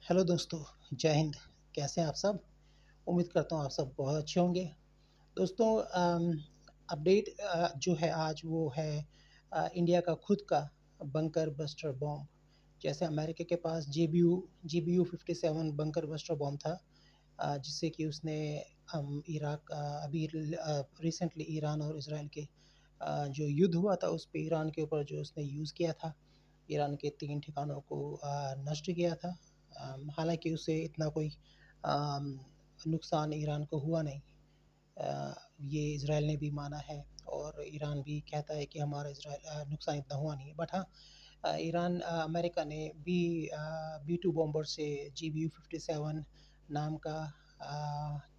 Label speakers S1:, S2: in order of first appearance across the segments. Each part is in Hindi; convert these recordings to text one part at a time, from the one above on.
S1: हेलो दोस्तों, जय हिंद। कैसे हैं आप सब? उम्मीद करता हूँ आप सब बहुत अच्छे होंगे। दोस्तों, अपडेट जो है आज वो है इंडिया का खुद का बंकर बस्टर बॉम्ब। जैसे अमेरिका के पास जीबीयू 57 बंकर बस्टर बॉम्ब था, जिससे कि उसने इराक अभी रिसेंटली ईरान और इसराइल के जो युद्ध हुआ था उस पे ईरान के ऊपर जो उसने यूज़ किया था, ईरान के 3 ठिकानों को नष्ट किया था। हालाँकि उससे इतना कोई अम, नुकसान ईरान को हुआ नहीं। ये इज़राइल ने भी माना है और ईरान भी कहता है कि हमारा नुकसान इतना हुआ नहीं है। बट हाँ, अमेरिका ने बी 2 बॉम्बर से जीबीयू 57 नाम का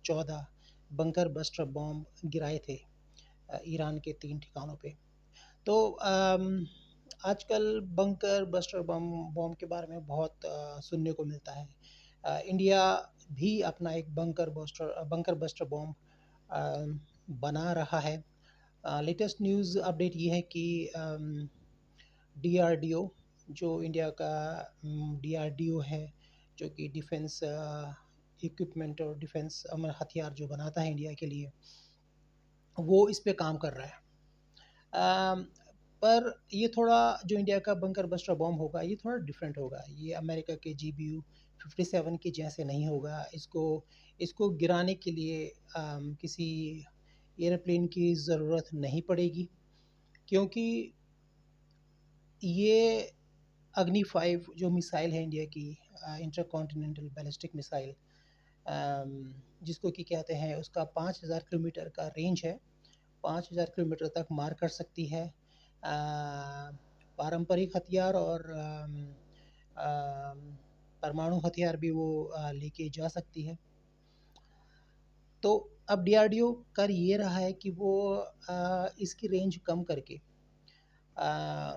S1: 14 बंकर बस्टर बॉम्ब गिराए थे ईरान के 3 ठिकानों पे। तो आजकल बंकर बस्टर बॉम्ब के बारे में बहुत सुनने को मिलता है। इंडिया भी अपना एक बंकर बस्टर बॉम्ब बना रहा है। लेटेस्ट न्यूज़ अपडेट ये है कि डीआरडीओ, जो इंडिया का डीआरडीओ है, जो कि डिफेंस इक्विपमेंट और डिफेंस हथियार जो बनाता है इंडिया के लिए, वो इस पे काम कर रहा है। अम, पर ये थोड़ा जो इंडिया का बंकर बस्टर बॉम्ब होगा ये थोड़ा डिफरेंट होगा। ये अमेरिका के जीबीयू 57 के जैसे नहीं होगा। इसको इसको गिराने के लिए किसी एयरप्लेन की ज़रूरत नहीं पड़ेगी, क्योंकि ये अग्नि 5 जो मिसाइल है इंडिया की, इंटरकॉन्टिनेंटल बैलिस्टिक मिसाइल, जिसको कि कहते हैं, उसका 5000 किलोमीटर का रेंज है। 5000 किलोमीटर तक मार कर सकती है। पारंपरिक हथियार और परमाणु हथियार भी वो लेके जा सकती है। तो अब डीआरडीओ कर ये रहा है कि वो इसकी रेंज कम करके आ,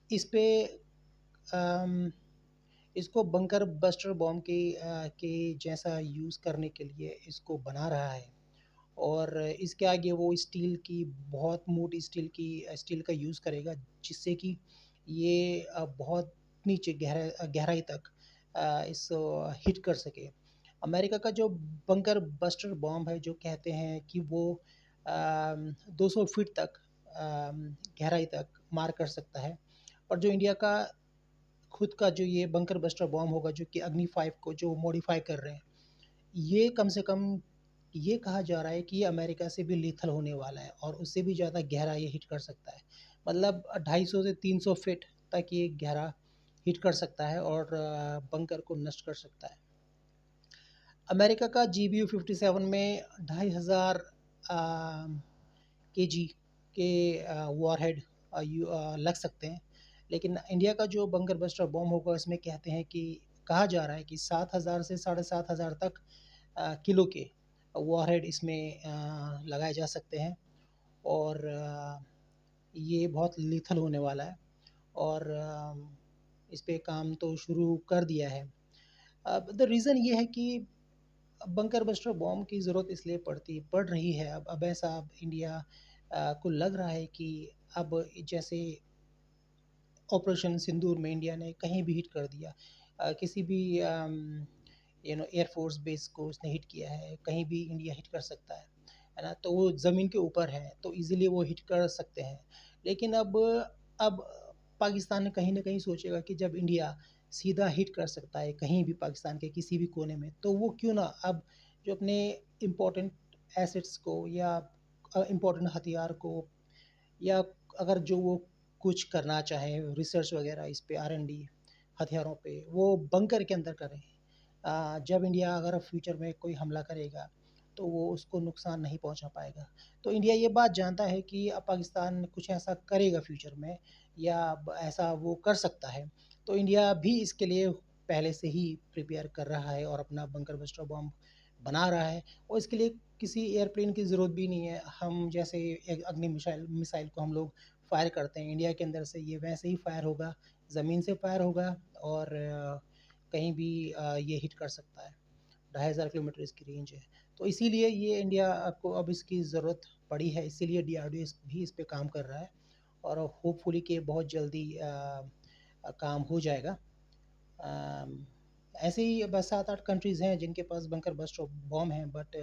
S1: इस पे अम, इसको बंकर बस्टर बॉम्ब के जैसा यूज़ करने के लिए इसको बना रहा है। और इसके आगे वो बहुत मोटी स्टील का यूज़ करेगा, जिससे कि ये बहुत नीचे गहराई तक इस हिट कर सके। अमेरिका का जो बंकर बस्टर बॉम्ब है, जो कहते हैं कि वो 200 फीट तक गहराई तक मार कर सकता है। और जो इंडिया का खुद का जो ये बंकर बस्टर बॉम्ब होगा, जो कि अग्नि 5 को जो मॉडिफाई कर रहे हैं, ये कम से कम ये कहा जा रहा है कि ये अमेरिका से भी लीथल होने वाला है और उससे भी ज़्यादा गहरा ये हिट कर सकता है। मतलब 250 से 300 फीट तक ये गहरा हिट कर सकता है और बंकर को नष्ट कर सकता है। अमेरिका का जीबीयू 57 में 2500 केजी के वॉरहेड लग सकते हैं। लेकिन इंडिया का जो बंकर बस्टर बॉम्ब होगा, इसमें कहते हैं कि कहा जा रहा है कि 7000 से 7500 तक किलो के वॉरहेड इसमें लगाए जा सकते हैं। और ये बहुत लीथल होने वाला है। और इस पे काम तो शुरू कर दिया है। अब द रीज़न ये है कि बंकर बस्टर बॉम्ब की ज़रूरत इसलिए पड़ रही है। अब ऐसा अब इंडिया को लग रहा है कि अब जैसे ऑपरेशन सिंदूर में इंडिया ने कहीं भी हिट कर दिया, किसी भी एयरफोर्स बेस को उसने हिट किया है, कहीं भी इंडिया हिट कर सकता है ना। तो वो ज़मीन के ऊपर है तो इजीली वो हिट कर सकते हैं। लेकिन अब पाकिस्तान कहीं ना कहीं सोचेगा कि जब इंडिया सीधा हिट कर सकता है कहीं भी पाकिस्तान के किसी भी कोने में, तो वो क्यों ना अब जो अपने इम्पोर्टेंट एसेट्स को या इम्पोर्टेंट हथियार को, या अगर जो वो कुछ करना चाहे रिसर्च वगैरह इस पे आर एन डी हथियारों पे, वो बंकर के अंदर करें। जब इंडिया अगर फ्यूचर में कोई हमला करेगा तो वो उसको नुकसान नहीं पहुंचा पाएगा। तो इंडिया ये बात जानता है कि अब पाकिस्तान कुछ ऐसा करेगा फ्यूचर में, या ऐसा वो कर सकता है। तो इंडिया भी इसके लिए पहले से ही प्रिपेयर कर रहा है और अपना बंकर बस्टर बॉम्ब बना रहा है। और इसके लिए किसी एयरप्लेन की ज़रूरत भी नहीं है। हम जैसे एक अग्नि मिसाइल मिसाइल को हम लोग फायर करते हैं इंडिया के अंदर से, ये वैसे ही फायर होगा, ज़मीन से फायर होगा। और कहीं भी ये हिट कर सकता है। 2500 किलोमीटर इसकी रेंज है। तो इसीलिए ये इंडिया को अब इसकी ज़रूरत पड़ी है, इसीलिए डीआरडीओ भी इस पे काम कर रहा है। और होपफुली कि बहुत जल्दी काम हो जाएगा। ऐसे ही बस 7-8 कंट्रीज़ हैं जिनके पास बंकर बस्टर बॉम्ब हैं, बट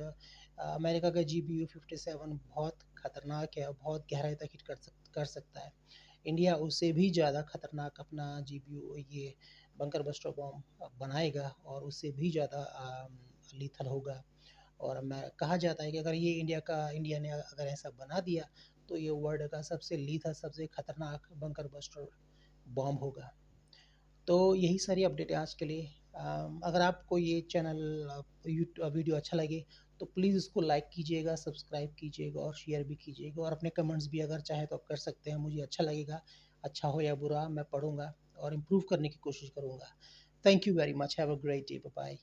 S1: अमेरिका का GBU-57 बहुत खतरनाक है और बहुत गहराई तक हिट कर सकता है। इंडिया उससे भी ज़्यादा खतरनाक अपना GBU ये बंकर बस्टर बॉम्ब बनाएगा और उससे भी ज़्यादा लीथल होगा। और मैं कहा जाता है कि अगर ये इंडिया ने अगर ऐसा बना दिया तो ये वर्ल्ड का सबसे लीथल, सबसे खतरनाक बंकर बस्टर बॉम्ब होगा। तो यही सारी अपडेट है आज के लिए। अगर आपको ये चैनल वीडियो अच्छा लगे तो प्लीज़ इसको लाइक कीजिएगा, सब्सक्राइब कीजिएगा और शेयर भी कीजिएगा, और अपने कमेंट्स भी अगर चाहे तो आप कर सकते हैं। मुझे अच्छा लगेगा, अच्छा हो या बुरा मैं पढ़ूँगा और इम्प्रूव करने की कोशिश करूँगा। Thank you very much, have a great day, bye bye.